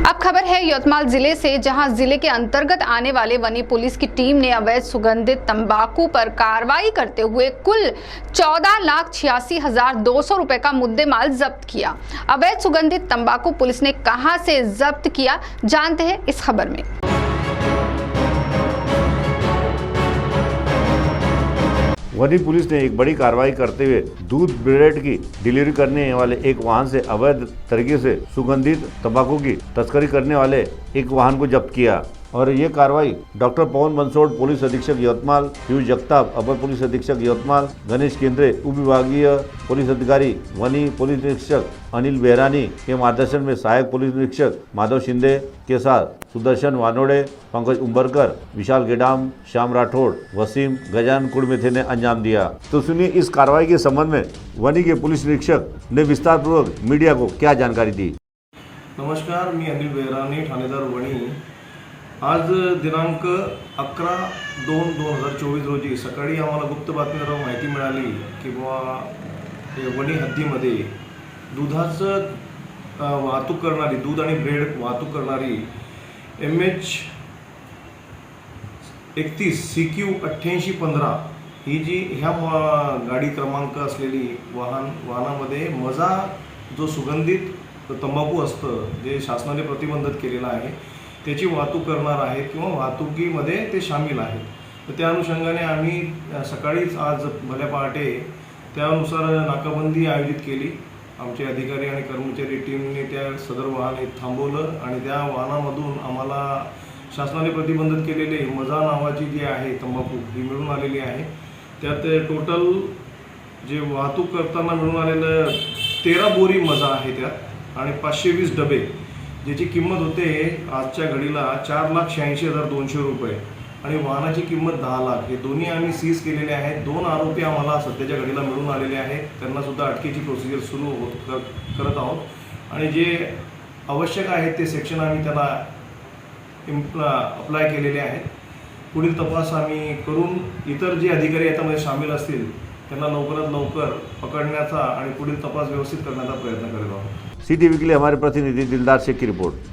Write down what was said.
अब खबर है यवतमाल जिले से, जहां जिले के अंतर्गत आने वाले वनी पुलिस की टीम ने अवैध सुगंधित तंबाकू पर कार्रवाई करते हुए कुल 14,86,200 रुपए का मुद्देमाल जब्त किया। अवैध सुगंधित तंबाकू पुलिस ने कहां से जब्त किया, जानते हैं इस खबर में। वनी पुलिस ने एक बड़ी कार्रवाई करते हुए दूध ब्रेड की डिलीवरी करने वाले एक वाहन से अवैध तरीके से सुगंधित तंबाकू की तस्करी करने वाले एक वाहन को जब्त किया। और ये कार्रवाई डॉक्टर पवन बंसोड़, पुलिस अधीक्षक यवतमाल, पीयूष जगताप, अपर पुलिस अधीक्षक यवतमाल, गणेश केंद्रे, उप विभागीय पुलिस अधिकारी वनी पुलिस निरीक्षक अनिल बेहरानी के मार्गदर्शन में सहायक पुलिस निरीक्षक माधव शिंदे के साथ सुदर्शन वानोड़े, पंकज उम्बरकर, विशाल गेडाम, श्याम राठौड़, वसीम गजान कुड़मेथे ने अंजाम दिया। तो सुनिए इस कार्रवाई के संबंध में वनी के पुलिस निरीक्षक ने विस्तार पूर्वक मीडिया को क्या जानकारी दी। नमस्कार, मी अनिल बेहरानी, ठाणेदार वणी। आज दिनांक 11/2/2024 रोजी सकाळी आम्हाला गुप्त बातमीदारावर माहिती मिळाली की वणी हद्दीमध्ये दुधाचं वाहतूक करणारी, दूध आणि ब्रेड वाहतूक करणारी MH31 CQ 8815 ही जी ह्या गाडी क्रमांक असलेली वाहनामध्ये मजा जो सुगंधित तंबाखू असतं, जे शासनाने प्रतिबंधित केलेलं आहे, त्याची वाहतूक करणार आहेत किंवा वाहतुकीमध्ये ते सामील आहेत। तर त्या अनुषंगाने आम्ही सकाळीच आज भल्या पहाटे त्यानुसार नाकाबंदी आयोजित केली। आमचे अधिकारी आणि कर्मचारी टीमने त्या सदर वाहन थांबवलं आणि त्या वाहनामधून आम्हाला शासनाने प्रतिबंधित केलेले मजा नावाची जी आहे तंबाखू ही मिळून आलेली आहे। त्यात टोटल जे वाहतूक करताना मिळून आलेलं 13 बोरी मजा आहे त्यात आणि 520 डबे, ज्याची किंमत होते आजच्या घडीला 4,86,200 रुपये आणि वाहनाची किंमत 10 लाख। हे दोन्ही आम्ही सीज केलेले आहेत। 2 आरोपी आम्हाला सध्याच्या घडीला मिळून आलेले आहेत, त्यांना सुद्धा अटकेची प्रोसिजर सुरू करत आहोत आणि जे आवश्यक आहेत ते सेक्शन आम्ही त्याला अप्लाय केलेले आहेत। पुढील तपास आम्ही करून इतर जे अधिकारी याच्यामध्ये सामील असतील त्यांना लवकरात लवकर पकडण्याचा आणि पुढील तपास व्यवस्थित करण्याचा प्रयत्न करत आहोत। CTV के लिए हमारे प्रतिनिधि दिलदार शेख की रिपोर्ट।